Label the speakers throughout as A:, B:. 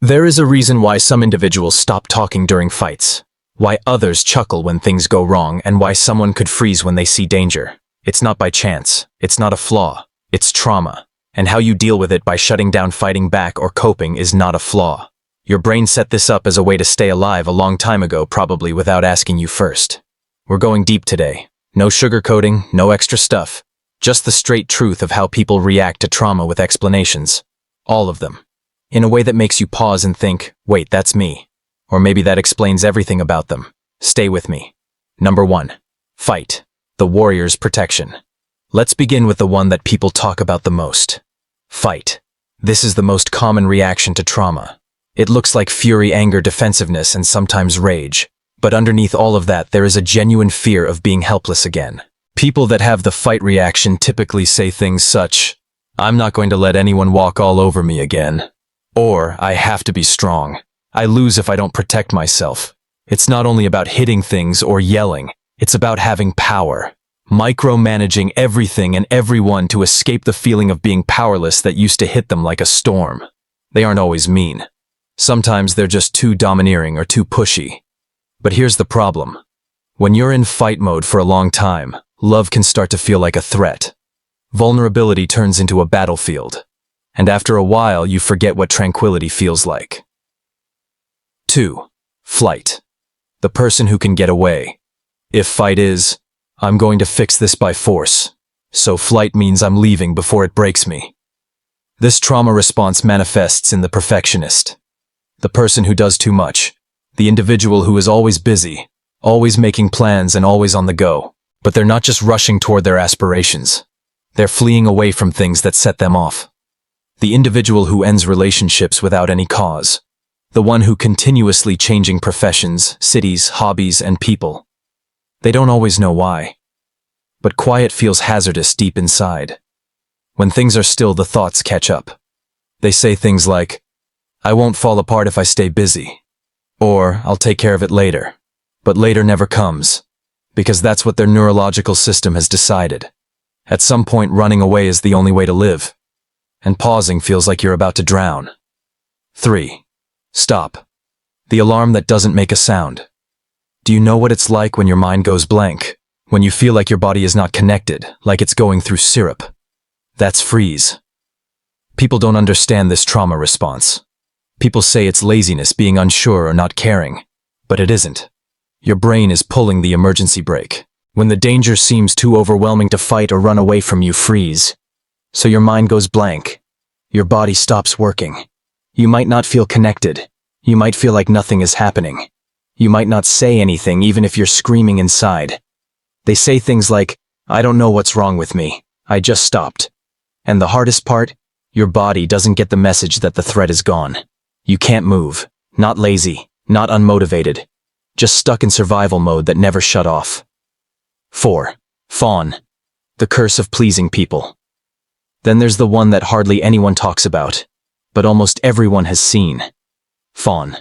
A: There is a reason why some individuals stop talking during fights, why others chuckle when things go wrong, and why someone could freeze when they see danger. It's not by chance, it's not a flaw, it's trauma. And how you deal with it by shutting down, fighting back, or coping is not a flaw. Your brain set this up as a way to stay alive a long time ago, probably without asking you first. We're going deep today. No sugarcoating, no extra stuff. Just the straight truth of how people react to trauma with explanations. All of them. In a way that makes you pause and think, wait, that's me. Or maybe that explains everything about them. Stay with me. Number 1. Fight. The warrior's protection. Let's begin with the one that people talk about the most. Fight. This is the most common reaction to trauma. It looks like fury, anger, defensiveness, and sometimes rage. But underneath all of that, there is a genuine fear of being helpless again. People that have the fight reaction typically say things such, "I'm not going to let anyone walk all over me again." Or, "I have to be strong. I lose if I don't protect myself." It's not only about hitting things or yelling, it's about having power. Micromanaging everything and everyone to escape the feeling of being powerless that used to hit them like a storm. They aren't always mean. Sometimes they're just too domineering or too pushy. But here's the problem. When you're in fight mode for a long time, love can start to feel like a threat. Vulnerability turns into a battlefield. And after a while, you forget what tranquility feels like. 2. Flight. The person who can get away. If fight is, "I'm going to fix this by force," so flight means I'm leaving before it breaks me. This trauma response manifests in the perfectionist. The person who does too much. The individual who is always busy, always making plans and always on the go. But they're not just rushing toward their aspirations. They're fleeing away from things that set them off. The individual who ends relationships without any cause. The one who continuously changing professions, cities, hobbies, and people. They don't always know why. But quiet feels hazardous deep inside. When things are still, the thoughts catch up. They say things like, "I won't fall apart if I stay busy." Or, "I'll take care of it later." But later never comes. Because that's what their neurological system has decided. At some point, running away is the only way to live. And pausing feels like you're about to drown. 3. Stop. The alarm that doesn't make a sound. Do you know what it's like when your mind goes blank? When you feel like your body is not connected, like it's going through syrup? That's freeze. People don't understand this trauma response. People say it's laziness, being unsure, or not caring. But it isn't. Your brain is pulling the emergency brake. When the danger seems too overwhelming to fight or run away from, you freeze. So your mind goes blank. Your body stops working. You might not feel connected. You might feel like nothing is happening. You might not say anything even if you're screaming inside. They say things like, "I don't know what's wrong with me. I just stopped." And the hardest part? Your body doesn't get the message that the threat is gone. You can't move. Not lazy, not unmotivated. Just stuck in survival mode that never shut off. 4. Fawn. The curse of pleasing people. Then there's the one that hardly anyone talks about, but almost everyone has seen. Fawn.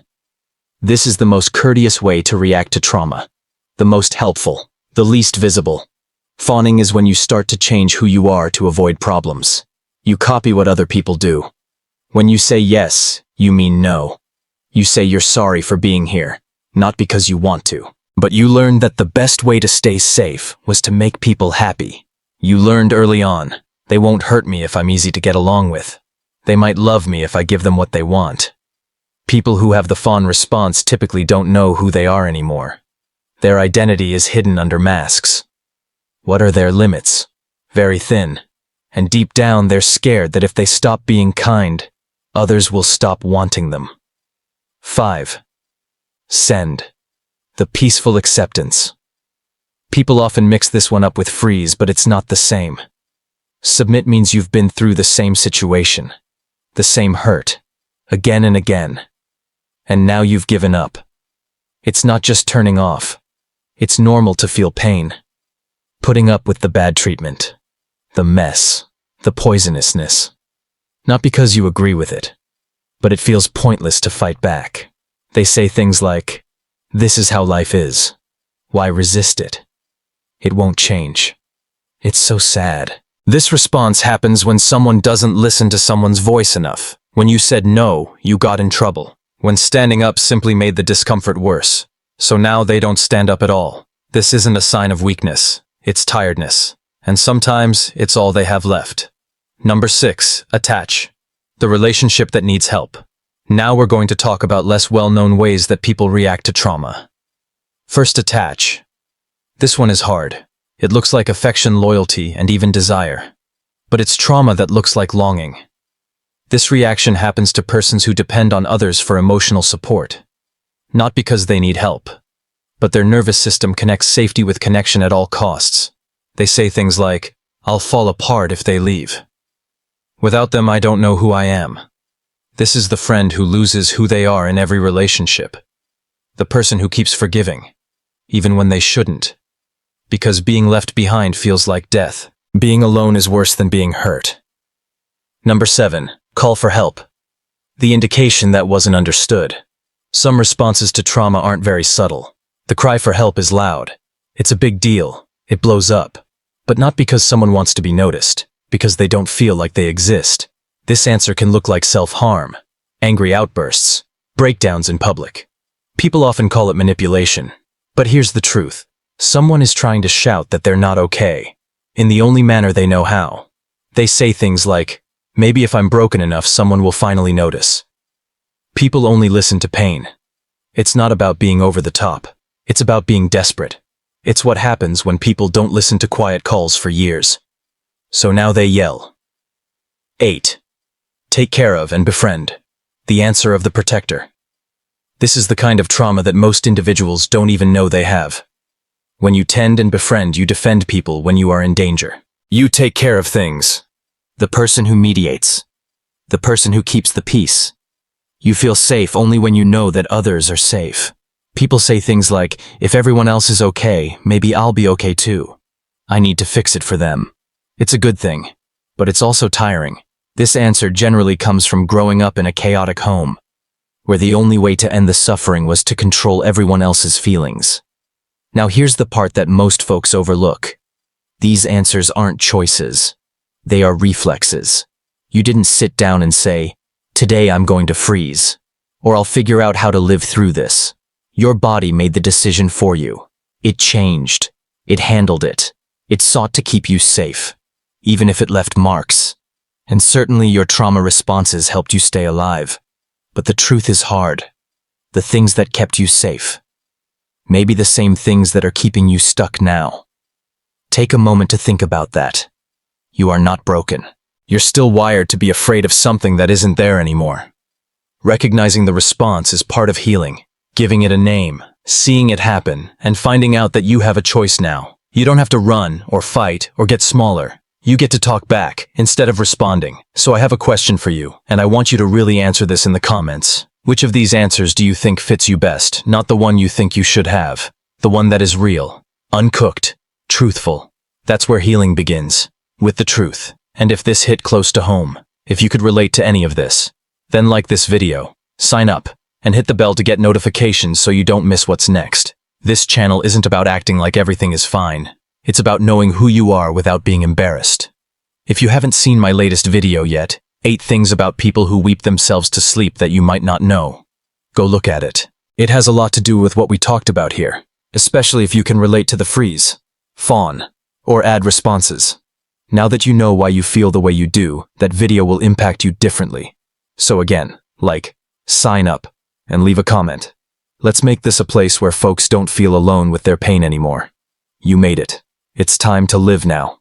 A: This is the most courteous way to react to trauma. The most helpful. The least visible. Fawning is when you start to change who you are to avoid problems. You copy what other people do. When you say yes, you mean no. You say you're sorry for being here, not because you want to. But you learned that the best way to stay safe was to make people happy. You learned early on, they won't hurt me if I'm easy to get along with. They might love me if I give them what they want. People who have the fawn response typically don't know who they are anymore. Their identity is hidden under masks. What are their limits? Very thin. And deep down, they're scared that if they stop being kind, others will stop wanting them. 5. Send. The peaceful acceptance. People often mix this one up with freeze, but it's not the same. Submit means you've been through the same situation, the same hurt, again and again. And now you've given up. It's not just turning off. It's normal to feel pain. Putting up with the bad treatment, the mess, the poisonousness. Not because you agree with it, but it feels pointless to fight back. They say things like, "This is how life is. Why resist it? It won't change." It's so sad. This response happens when someone doesn't listen to someone's voice enough, When you said no, you got in trouble. When standing up simply made the discomfort worse. So now they don't stand up at all. This isn't a sign of weakness. It's tiredness. And sometimes it's all they have left. Number 6, attach. The relationship that needs help. Now we're going to talk about less well-known ways that people react to trauma. First, attach. This one is hard. It looks like affection, loyalty, and even desire. But it's trauma that looks like longing. This reaction happens to persons who depend on others for emotional support. Not because they need help, but their nervous system connects safety with connection at all costs. They say things like, "I'll fall apart if they leave. Without them, I don't know who I am." This is the friend who loses who they are in every relationship. The person who keeps forgiving, even when they shouldn't. Because being left behind feels like death. Being alone is worse than being hurt. Number 7, call for help. The indication that wasn't understood. Some responses to trauma aren't very subtle. The cry for help is loud. It's a big deal. It blows up. But not because someone wants to be noticed, because they don't feel like they exist. This answer can look like self-harm, angry outbursts, breakdowns in public. People often call it manipulation. But here's the truth. Someone is trying to shout that they're not okay, in the only manner they know how. They say things like, "Maybe if I'm broken enough, someone will finally notice." People only listen to pain. It's not about being over the top. It's about being desperate. It's what happens when people don't listen to quiet calls for years. So now they yell. 8. Take care of and befriend. The answer of the protector. This is the kind of trauma that most individuals don't even know they have. When you tend and befriend, you defend people when you are in danger. You take care of things. The person who mediates. The person who keeps the peace. You feel safe only when you know that others are safe. People say things like, "If everyone else is okay, maybe I'll be okay too. I need to fix it for them." It's a good thing, but it's also tiring. This answer generally comes from growing up in a chaotic home, where the only way to end the suffering was to control everyone else's feelings. Now here's the part that most folks overlook. These answers aren't choices. They are reflexes. You didn't sit down and say, "Today I'm going to freeze," or "I'll figure out how to live through this." Your body made the decision for you. It changed. It handled it. It sought to keep you safe, even if it left marks. And certainly your trauma responses helped you stay alive. But the truth is hard. The things that kept you safe. Maybe the same things that are keeping you stuck now. Take a moment to think about that. You are not broken. You're still wired to be afraid of something that isn't there anymore. Recognizing the response is part of healing. Giving it a name, seeing it happen, and finding out that you have a choice now. You don't have to run or fight or get smaller. You get to talk back instead of responding. So I have a question for you, and I want you to really answer this in the comments. Which of these answers do you think fits you best? Not the one you think you should have. The one that is real, uncooked, truthful. That's where healing begins, with the truth. And if this hit close to home, if you could relate to any of this, then like this video, sign up, and hit the bell to get notifications so you don't miss what's next. This channel isn't about acting like everything is fine. It's about knowing who you are without being embarrassed. If you haven't seen my latest video yet, 8 things about people who weep themselves to sleep that you might not know, go look at it. It has a lot to do with what we talked about here, especially if you can relate to the freeze, fawn, or add responses. Now that you know why you feel the way you do, that video will impact you differently. So again, like, sign up, and leave a comment. Let's make this a place where folks don't feel alone with their pain anymore. You made it. It's time to live now.